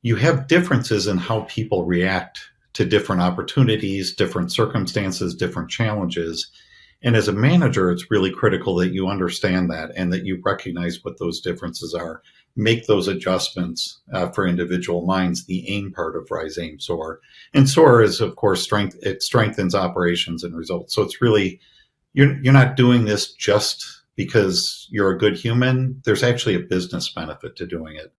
you have differences in how people react to different opportunities, different circumstances, different challenges. And as a manager, it's really critical that you understand that and that you recognize what those differences are. Make those adjustments for individual minds, the aim part of Rise, Aim, Soar. And Soar is, of course, strength. It strengthens operations and results. So it's really, you're not doing this just because you're a good human. There's actually a business benefit to doing it.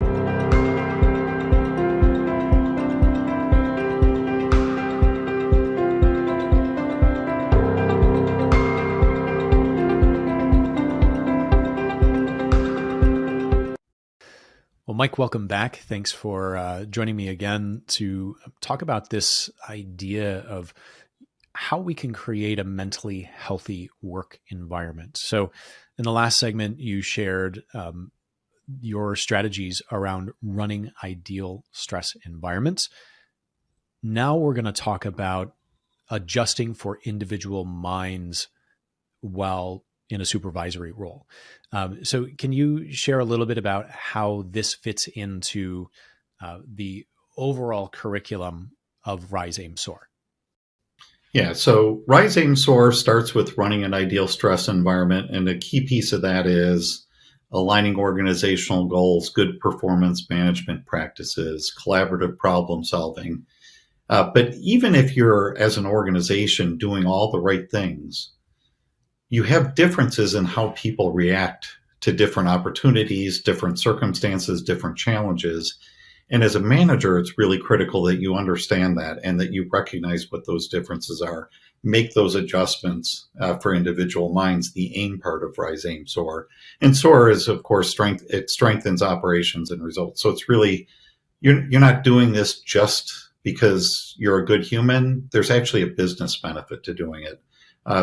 Well, Mike, welcome back. Thanks for joining me again to talk about this idea of how we can create a mentally healthy work environment. So in the last segment, you shared your strategies around running ideal stress environments. Now we're going to talk about adjusting for individual minds while in a supervisory role. So can you share a little bit about how this fits into the overall curriculum of Rise, Aim, Soar? Yeah, so Rise, Aim, Soar starts with running an ideal stress environment. And a key piece of that is aligning organizational goals, good performance management practices, collaborative problem solving. But even if you're, as an organization, doing all the right things, you have differences in how people react to different opportunities, different circumstances, different challenges. And as a manager, it's really critical that you understand that and that you recognize what those differences are. Make those adjustments for individual minds, the aim part of Rise, Aim, Soar. And Soar is, of course, strength. It strengthens operations and results. So it's really, you're not doing this just because you're a good human. There's actually a business benefit to doing it.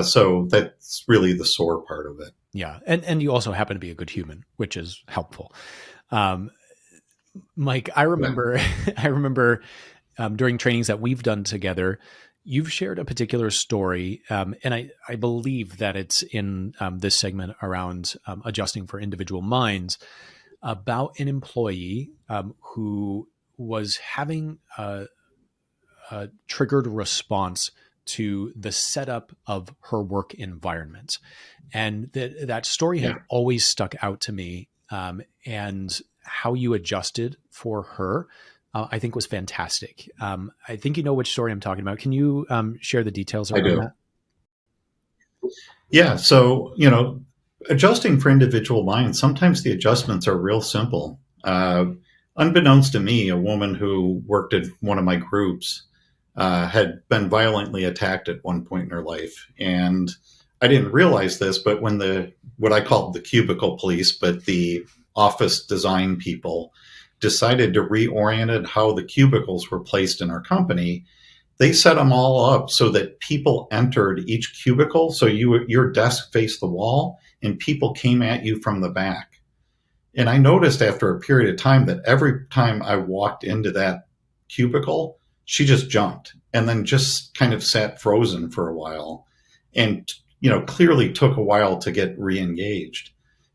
So that's really the SOAR part of it. Yeah. And you also happen to be a good human, which is helpful. Mike, I remember, during trainings that we've done together, you've shared a particular story. And I believe that it's in this segment around adjusting for individual minds, about an employee who was having a triggered response to the setup of her work environment. And that story had always stuck out to me. And how you adjusted for her, I think was fantastic. I think you know which story I'm talking about. Can you share the details around that? Yeah. So, adjusting for individual minds, sometimes the adjustments are real simple. Unbeknownst to me, a woman who worked at one of my groups had been violently attacked at one point in her life. And I didn't realize this, but when what I called the cubicle police, but the office design people decided to reorient how the cubicles were placed in our company, they set them all up so that people entered each cubicle. So your desk faced the wall and people came at you from the back. And I noticed after a period of time that every time I walked into that cubicle, she just jumped and then just kind of sat frozen for a while and, clearly took a while to get re-engaged.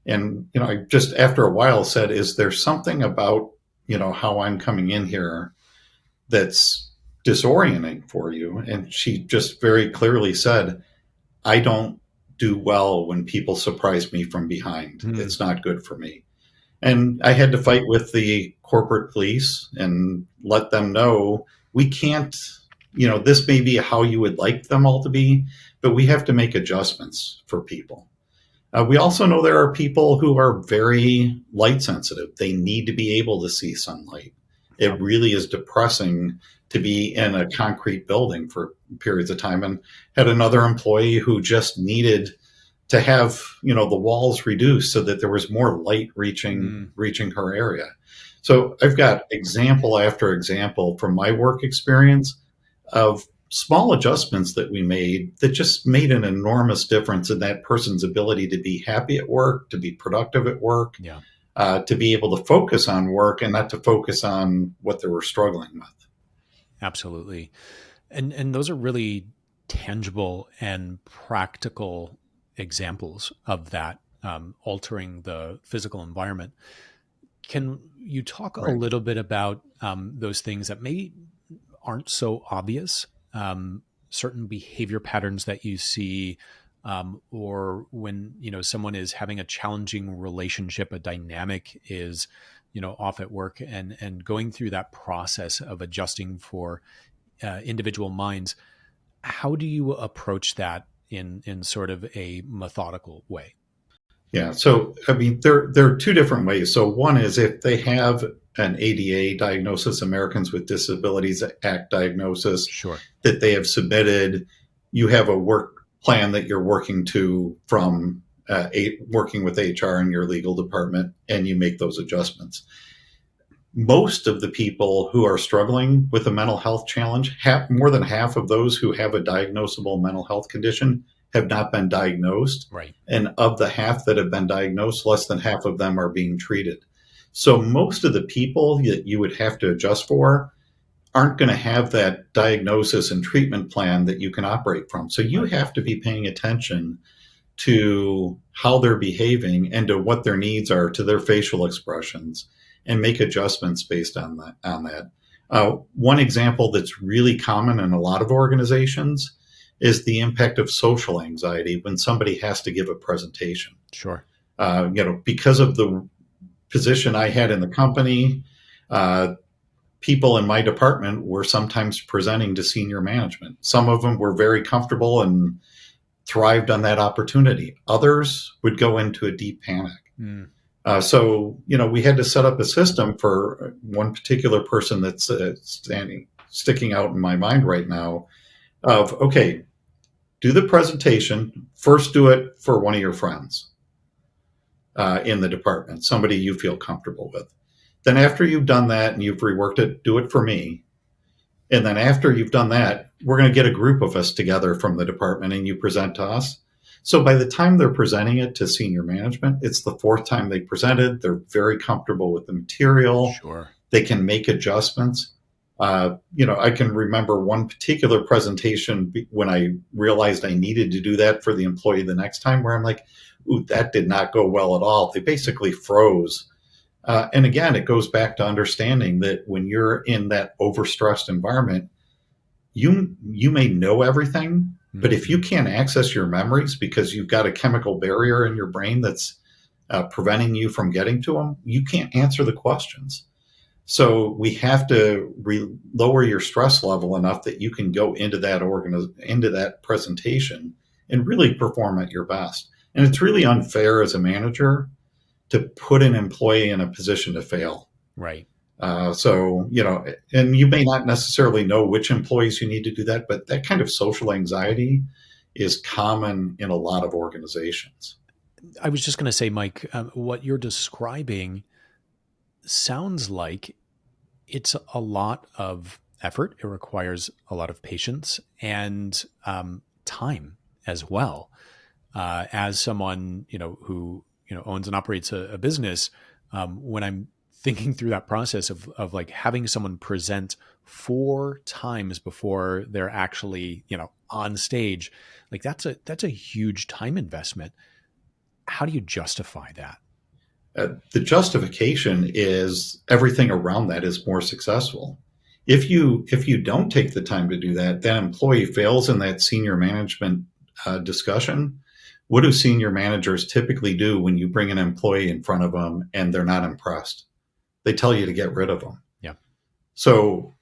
And, I just after a while said, is there something about, how I'm coming in here that's disorienting for you? And she just very clearly said, I don't do well when people surprise me from behind. It's not good for me. And I had to fight with the corporate police and let them know we can't, this may be how you would like them all to be, but we have to make adjustments for people. We also know there are people who are very light sensitive. They need to be able to see sunlight. It really is depressing to be in a concrete building for periods of time. And had another employee who just needed to have, the walls reduced so that there was more light reaching her area. So I've got example after example from my work experience of small adjustments that we made that just made an enormous difference in that person's ability to be happy at work, to be productive at work, to be able to focus on work and not to focus on what they were struggling with. Absolutely. And those are really tangible and practical examples of that, altering the physical environment. Can you talk a Right. little bit about those things that maybe aren't so obvious? Certain behavior patterns that you see, or when someone is having a challenging relationship, a dynamic is off at work, and going through that process of adjusting for individual minds. How do you approach that in sort of a methodical way? Yeah. So, I mean, there are two different ways. So, one is if they have an ADA diagnosis, Americans with Disabilities Act diagnosis Sure. that they have submitted, you have a work plan that you're working to from working with HR in your legal department, and you make those adjustments. Most of the people who are struggling with a mental health challenge, more than half of those who have a diagnosable mental health condition have not been diagnosed. Right. And of the half that have been diagnosed, less than half of them are being treated. So most of the people that you would have to adjust for aren't going to have that diagnosis and treatment plan that you can operate from. So you Right. have to be paying attention to how they're behaving and to what their needs are, to their facial expressions, and make adjustments based on that. One example that's really common in a lot of organizations is the impact of social anxiety when somebody has to give a presentation. Sure. Because of the position I had in the company, people in my department were sometimes presenting to senior management. Some of them were very comfortable and thrived on that opportunity. Others would go into a deep panic. Mm. So, we had to set up a system for one particular person that's sticking out in my mind right now of, okay, do the presentation. First, do it for one of your friends in the department, somebody you feel comfortable with. Then after you've done that and you've reworked it, do it for me. And then after you've done that, we're going to get a group of us together from the department and you present to us. So by the time they're presenting it to senior management, it's the fourth time they presented. They're very comfortable with the material. Sure. They can make adjustments. I can remember one particular presentation when I realized I needed to do that for the employee the next time, where I'm like, ooh, that did not go well at all. They basically froze. And again, it goes back to understanding that when you're in that overstressed environment, you may know everything, but if you can't access your memories because you've got a chemical barrier in your brain that's preventing you from getting to them, you can't answer the questions. So we have to lower your stress level enough that you can go into that presentation and really perform at your best. And it's really unfair as a manager to put an employee in a position to fail. Right. And you may not necessarily know which employees you need to do that, but that kind of social anxiety is common in a lot of organizations. I was just going to say, Mike, what you're describing sounds like it's a lot of effort. It requires a lot of patience and time as well. As someone who owns and operates a business, when I'm thinking through that process of like having someone present 4 times before they're actually on stage, like that's a huge time investment. How do you justify that? The justification is everything around that is more successful. If you don't take the time to do that, that employee fails in that senior management discussion. What do senior managers typically do when you bring an employee in front of them and they're not impressed? They tell you to get rid of them. Yeah. So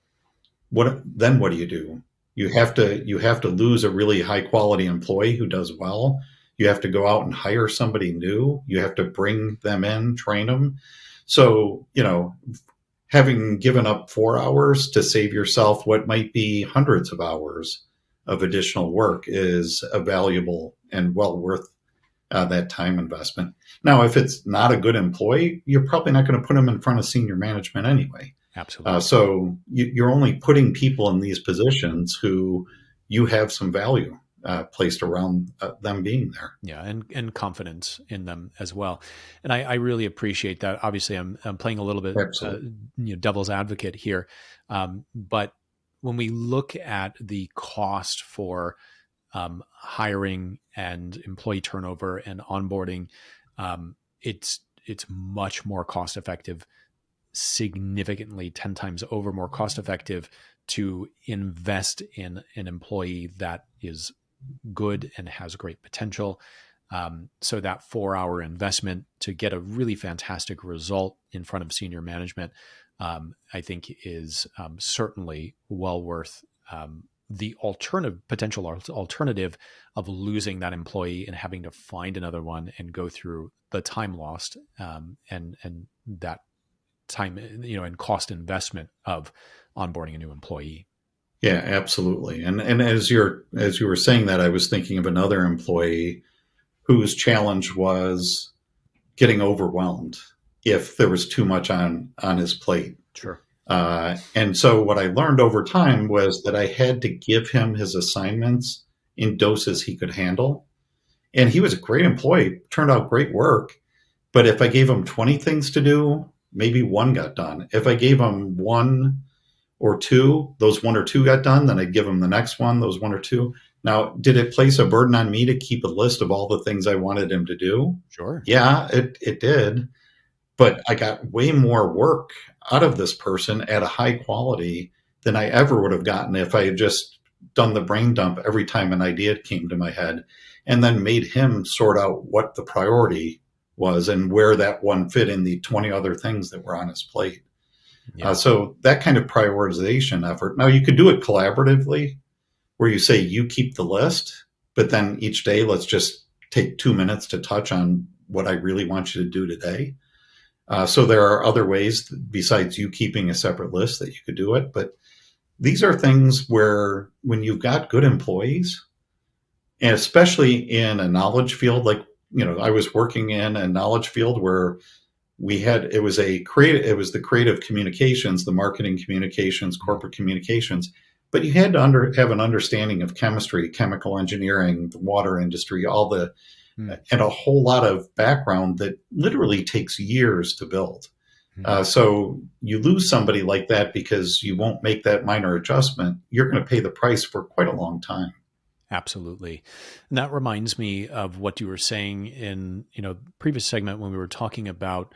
what do you do? You have to lose a really high quality employee who does well. You have to go out and hire somebody new. You have to bring them in, train them. So, having given up 4 hours to save yourself what might be hundreds of hours of additional work is a valuable and well worth that time investment. Now, if it's not a good employee, you're probably not going to put them in front of senior management anyway. Absolutely. So you're only putting people in these positions who you have some value placed around them being there. Yeah, and confidence in them as well. And I really appreciate that. Obviously, I'm playing a little bit devil's advocate here, but when we look at the cost for hiring and employee turnover and onboarding, it's it's much more cost effective, significantly 10 times over more cost effective to invest in an employee that is good and has great potential. So that 4-hour investment to get a really fantastic result in front of senior management, I think is certainly well worth the potential alternative of losing that employee and having to find another one and go through the time lost, and that time, and cost investment of onboarding a new employee. Yeah, absolutely. And as you were saying that, I was thinking of another employee whose challenge was getting overwhelmed if there was too much on his plate. Sure. And so what I learned over time was that I had to give him his assignments in doses he could handle. And he was a great employee, turned out great work. But if I gave him 20 things to do, maybe one got done. If I gave him one or two, those one or two got done, then I'd give him the next one, those one or two. Now, did it place a burden on me to keep a list of all the things I wanted him to do? Sure. Yeah, it did. But I got way more work out of this person at a high quality than I ever would have gotten if I had just done the brain dump every time an idea came to my head and then made him sort out what the priority was and where that one fit in the 20 other things that were on his plate. Yeah. So that kind of prioritization effort. Now, you could do it collaboratively where you say you keep the list, but then each day, let's just take 2 minutes to touch on what I really want you to do today. So there are other ways besides you keeping a separate list that you could do it. But these are things where when you've got good employees, and especially in a knowledge field, like, I was working in a knowledge field where it was the creative communications, the marketing communications, corporate communications, but you had to have an understanding of chemistry, chemical engineering, the water industry, and a whole lot of background that literally takes years to build. So you lose somebody like that because you won't make that minor adjustment. You're going to pay the price for quite a long time. Absolutely. And that reminds me of what you were saying in, previous segment when we were talking about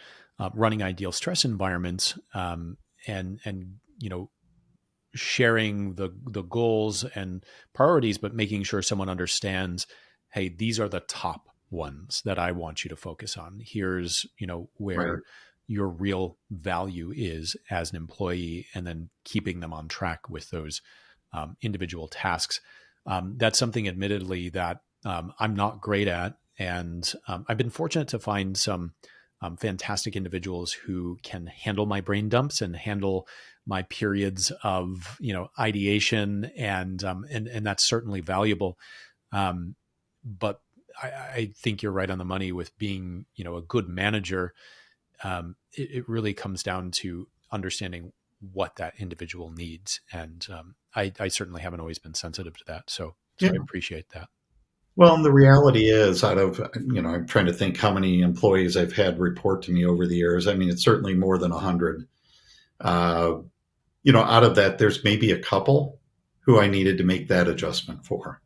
running ideal stress environments, and sharing the goals and priorities, but making sure someone understands, hey, these are the top ones that I want you to focus on. Here's, where Right. your real value is as an employee, and then keeping them on track with those individual tasks. That's something, admittedly, that I'm not great at. And I've been fortunate to find some fantastic individuals who can handle my brain dumps and handle my periods of, ideation, and that's certainly valuable. But I think you're right on the money with being, a good manager. It really comes down to understanding what that individual needs. And I certainly haven't always been sensitive to that. So Yeah. I appreciate that. Well, and the reality is, I'm trying to think how many employees I've had report to me over the years. I mean, it's certainly more than 100. Out of that, there's maybe a couple who I needed to make that adjustment for.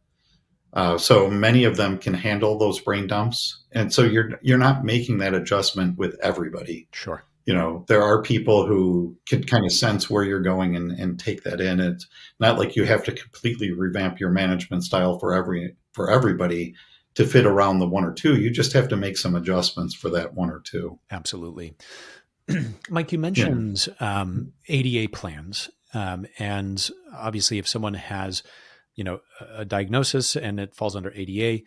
So many of them can handle those brain dumps, and so you're not making that adjustment with everybody. Sure. There are people who can kind of sense where you're going and take that in. It's not like you have to completely revamp your management style for everybody to fit around the one or two. You just have to make some adjustments for that one or two. Absolutely. Mike, you Yeah. mentioned ADA plans. And obviously, if someone has, a diagnosis and it falls under ADA,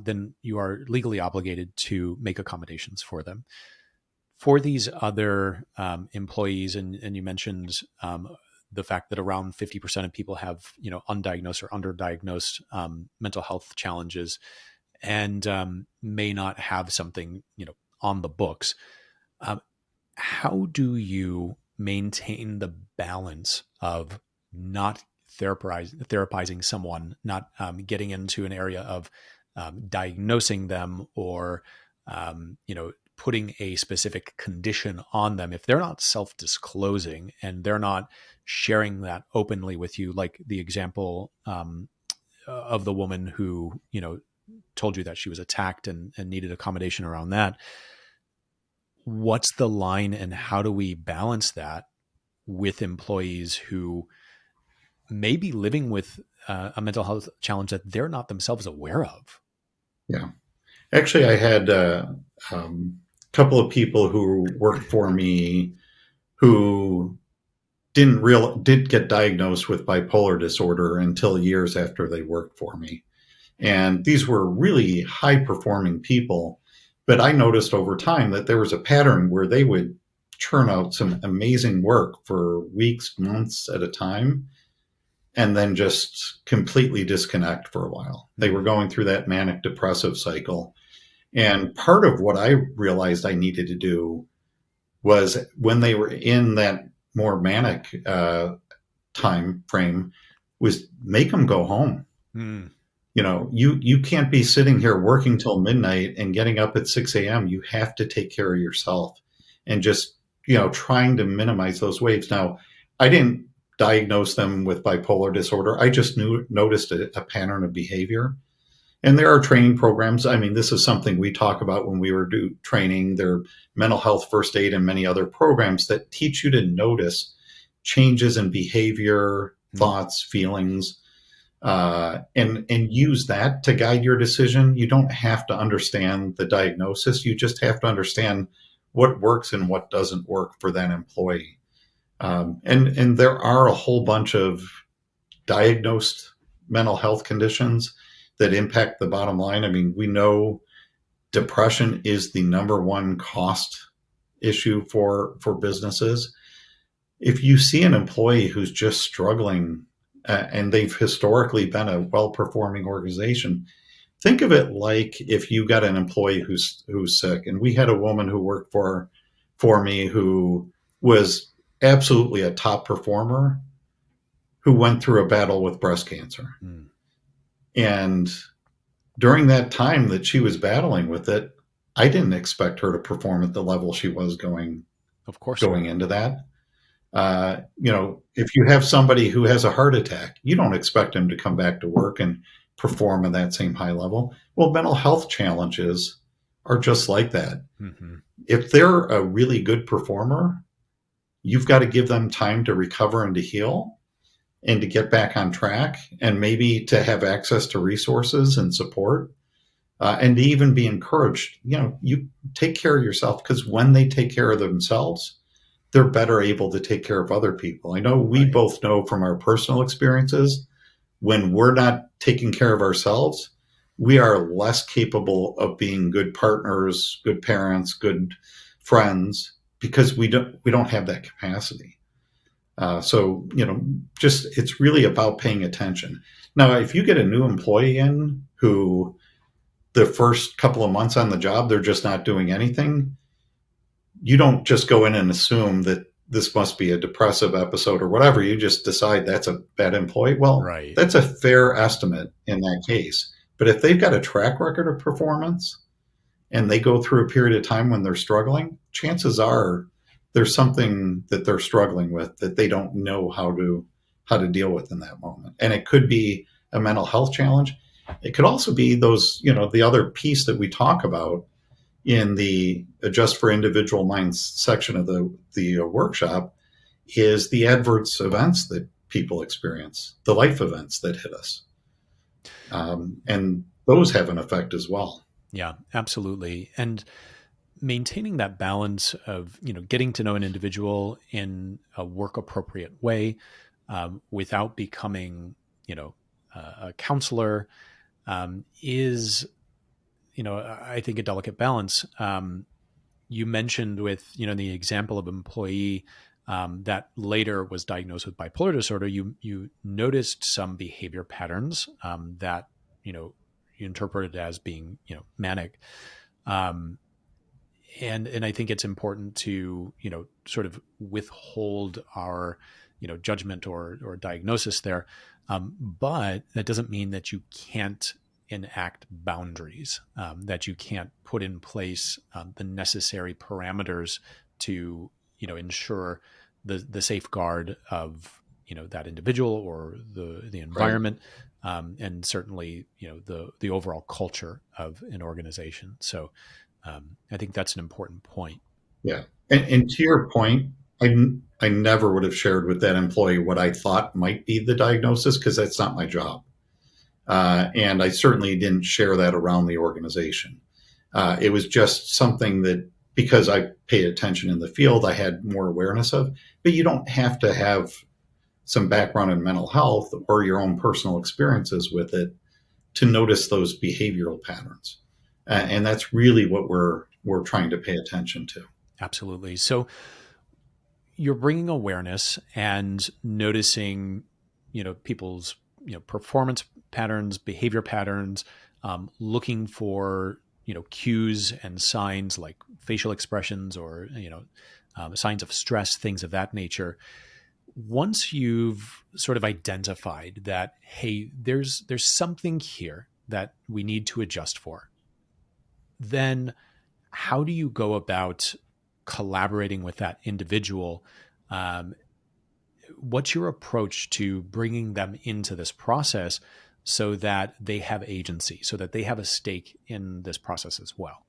then you are legally obligated to make accommodations for them. For these other employees, and you mentioned the fact that around 50% of people have, undiagnosed or underdiagnosed mental health challenges, and may not have something, on the books. How do you maintain the balance of not therapizing someone, not getting into an area of diagnosing them, or putting a specific condition on them if they're not self-disclosing and they're not sharing that openly with you, like the example of the woman who told you that she was attacked and needed accommodation around that? what's the line, and how do we balance that with employees who may be living with a mental health challenge that they're not themselves aware of? Yeah. Actually, I had couple of people who worked for me who did get diagnosed with bipolar disorder until years after they worked for me. And these were really high performing people. But I noticed over time that there was a pattern where they would churn out some amazing work for weeks, months at a time, and then just completely disconnect for a while. They were going through that manic depressive cycle. And part of what I realized I needed to do was when they were in that more manic time frame was make them go home. Mm. You can't be sitting here working till midnight and getting up at 6 a.m. You have to take care of yourself and just, trying to minimize those waves. Now, I didn't diagnose them with bipolar disorder. I just noticed a pattern of behavior. And there are training programs. I mean, this is something we talk about when we were training. There are mental health first aid and many other programs that teach you to notice changes in behavior, thoughts, feelings, and use that to guide your decision. You don't have to understand the diagnosis. You just have to understand what works and what doesn't work for that employee. And there are a whole bunch of diagnosed mental health conditions that impact the bottom line. I mean, we know depression is the number one cost issue for businesses. If you see an employee who's just struggling, and they've historically been a well-performing organization, think of it like if you got an employee who's sick. And we had a woman who worked for me who was absolutely a top performer who went through a battle with breast cancer. Mm. And during that time that she was battling with it, I didn't expect her to perform at the level she was going into that. If you have somebody who has a heart attack, you don't expect them to come back to work and perform at that same high level. Well, mental health challenges are just like that. Mm-hmm. If they're a really good performer, you've got to give them time to recover and to heal and to get back on track, and maybe to have access to resources and support, and to even be encouraged. You take care of yourself, because when they take care of themselves, they're better able to take care of other people. I know we both know from our personal experiences, when we're not taking care of ourselves, we are less capable of being good partners, good parents, good friends, because we don't have that capacity. So it's really about paying attention. Now, if you get a new employee in who the first couple of months on the job, they're just not doing anything, you don't just go in and assume that this must be a depressive episode or whatever. You just decide that's a bad employee. Well, That's a fair estimate in that case. But if they've got a track record of performance and they go through a period of time when they're struggling, chances are there's something that they're struggling with that they don't know how to deal with in that moment. And it could be a mental health challenge. It could also be those, the other piece that we talk about in the Adjust for Individual Minds section of the workshop is the adverse events that people experience, the life events that hit us. And those have an effect as well. Yeah, absolutely. And maintaining that balance of, getting to know an individual in a work appropriate way, without becoming, a counselor, is, I think a delicate balance. You mentioned with, the example of an employee that later was diagnosed with bipolar disorder, you noticed some behavior patterns that, you interpreted as being, manic. And I think it's important to, sort of withhold our, judgment or diagnosis there. But that doesn't mean that you can't enact boundaries, that you can't put in place the necessary parameters to, ensure the safeguard of, that individual or the environment, and certainly, the overall culture of an organization. So I think that's an important point. Yeah. And to your point, I never would have shared with that employee what I thought might be the diagnosis because that's not my job. And I certainly didn't share that around the organization. It was just something that, because I paid attention in the field, I had more awareness of. But you don't have to have some background in mental health or your own personal experiences with it to notice those behavioral patterns. And that's really what we're trying to pay attention to. Absolutely. So you're bringing awareness and noticing, people's, performance patterns, behavior patterns, looking for, cues and signs like facial expressions or, signs of stress, things of that nature. Once you've sort of identified that, hey, there's something here that we need to adjust for, then how do you go about collaborating with that individual? Um, what's your approach to bringing them into this process so that they have agency, so that they have a stake in this process as well?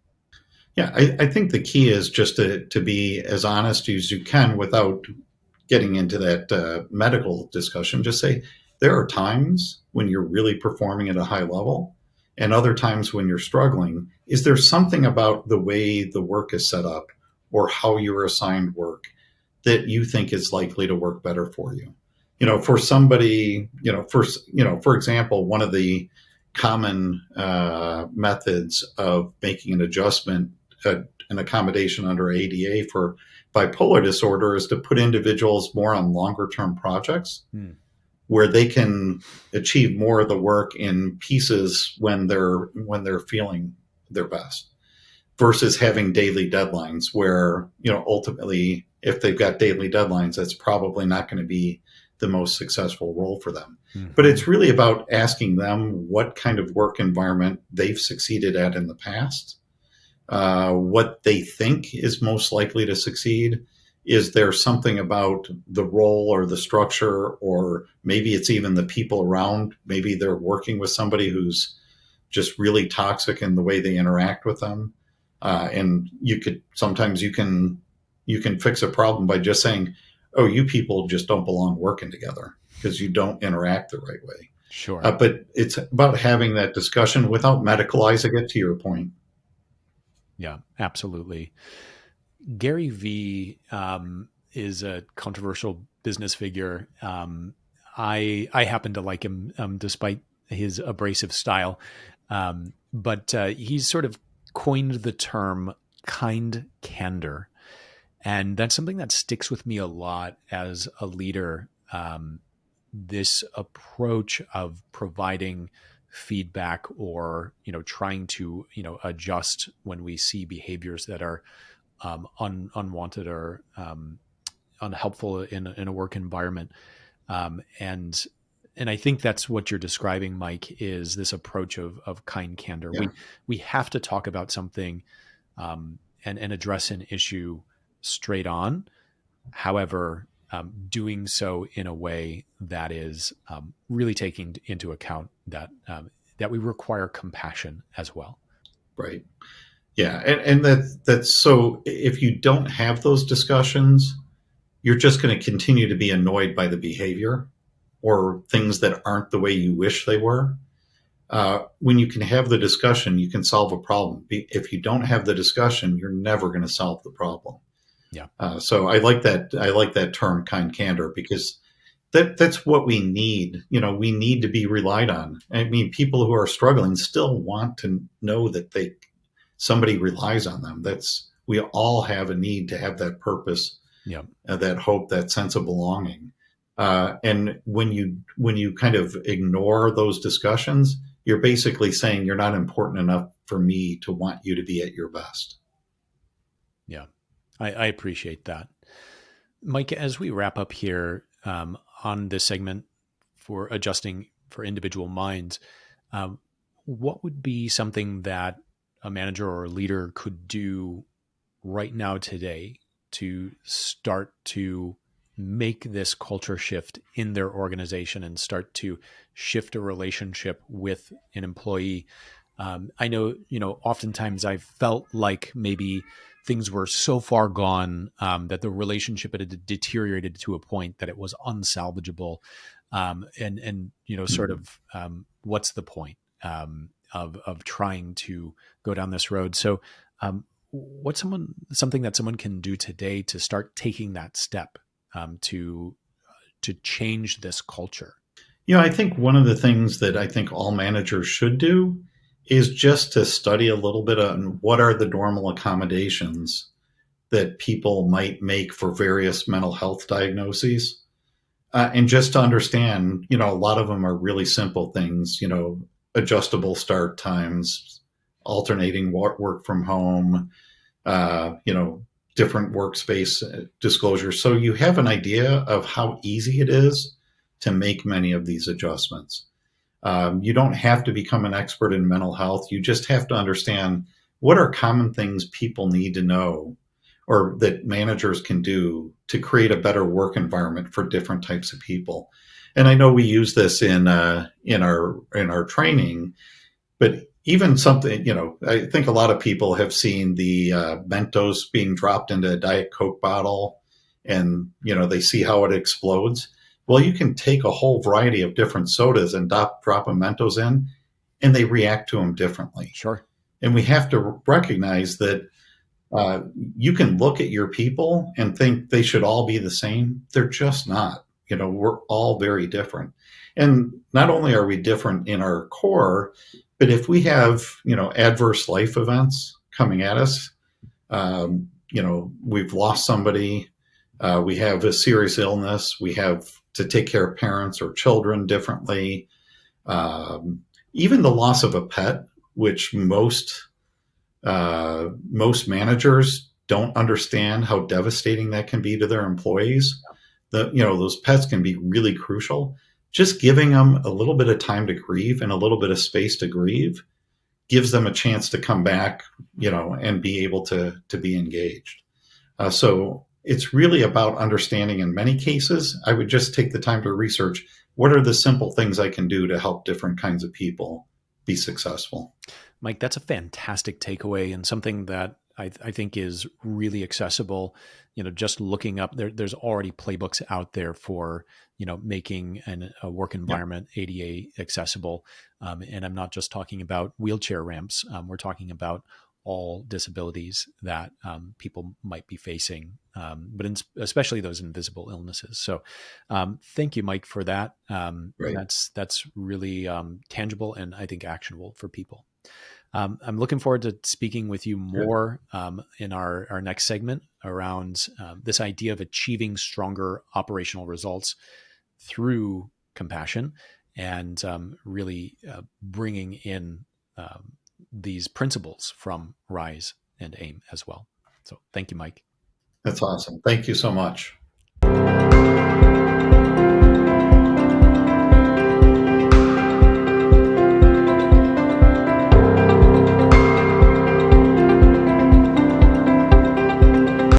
Yeah, I think the key is just to be as honest as you can without getting into that medical discussion. Just say there are times when you're really performing at a high level and other times when you're struggling. Is there something about the way the work is set up or how you're assigned work that you think is likely to work better for you? For somebody, for example, one of the common methods of making an adjustment, an accommodation under ADA for bipolar disorder, is to put individuals more on longer term projects Hmm. where they can achieve more of the work in pieces when they're feeling their best versus having daily deadlines where, ultimately, if they've got daily deadlines, that's probably not going to be the most successful role for them. But Mm-hmm. it's really about asking them what kind of work environment they've succeeded at in the past, what they think is most likely to succeed. Is there something about the role or the structure, or maybe it's even the people around? Maybe they're working with somebody who's just really toxic in the way they interact with them. And sometimes you can fix a problem by just saying, "Oh, you people just don't belong working together because you don't interact the right way." Sure. But it's about having that discussion without medicalizing it. To your point, Yeah, absolutely. Gary V is a controversial business figure. I happen to like him despite his abrasive style, but he's sort of coined the term kind candor, and that's something that sticks with me a lot as a leader. This approach of providing feedback or trying to adjust when we see behaviors that are unwanted or unhelpful in a work environment. And I think that's what you're describing, Mike, is this approach of kind candor. yeah, We have to talk about something and address an issue straight on. However, doing so in a way that is really taking into account that we require compassion as well. right. Yeah, and that's so. If you don't have those discussions, you're just going to continue to be annoyed by the behavior or things that aren't the way you wish they were. When you can have the discussion, you can solve a problem. If you don't have the discussion, you're never going to solve the problem. Yeah. So I like that. I like that term, kind candor, because that's what we need. We need to be relied on. I mean, people who are struggling still want to know that somebody relies on them. We all have a need to have that purpose, Yeah. that hope, that sense of belonging. And when you kind of ignore those discussions, you're basically saying you're not important enough for me to want you to be at your best. Yeah. I appreciate that. Mike, as we wrap up here on this segment for adjusting for individual minds, um, what would be something that a manager or a leader could do right now today to start to make this culture shift in their organization and start to shift a relationship with an employee? I know, oftentimes I've felt like maybe things were so far gone that the relationship had deteriorated to a point that it was unsalvageable. And sort Mhm. of what's the point of trying to go down this road? So, what's something that someone can do today to start taking that step to change this culture? I think one of the things that I think all managers should do is just to study a little bit on what are the normal accommodations that people might make for various mental health diagnoses. And just to understand, a lot of them are really simple things, adjustable start times, alternating work from home, different workspace disclosures. So you have an idea of how easy it is to make many of these adjustments. You don't have to become an expert in mental health. You just have to understand what are common things people need to know or that managers can do to create a better work environment for different types of people. And I know we use this in our training, but even something, I think a lot of people have seen the Mentos being dropped into a Diet Coke bottle, and they see how it explodes. Well, you can take a whole variety of different sodas and drop a Mentos in, and they react to them differently. Sure. And we have to recognize that uh, you can look at your people and think they should all be the same. They're just not. We're all very different. And not only are we different in our core, but if we have, adverse life events coming at us, we've lost somebody, we have a serious illness, we have to take care of parents or children differently, even the loss of a pet, which most managers don't understand how devastating that can be to their employees. Those pets can be really crucial. Just giving them a little bit of time to grieve and a little bit of space to grieve gives them a chance to come back, and be able to be engaged. So it's really about understanding. In many cases, I would just take the time to research what are the simple things I can do to help different kinds of people be successful. Mike, that's a fantastic takeaway and something that I think is really accessible. Just looking up there's already playbooks out there for making a work Yeah. environment ADA accessible. And I'm not just talking about wheelchair ramps. We're talking about all disabilities that people might be facing, but especially those invisible illnesses. So, thank you, Mike, for that. Right. That's really tangible and I think actionable for people. I'm looking forward to speaking with you Good. more in our next segment around this idea of achieving stronger operational results through compassion and really bringing in these principles from RISE and AIM as well. So thank you, Mike. That's awesome. Thank you so much.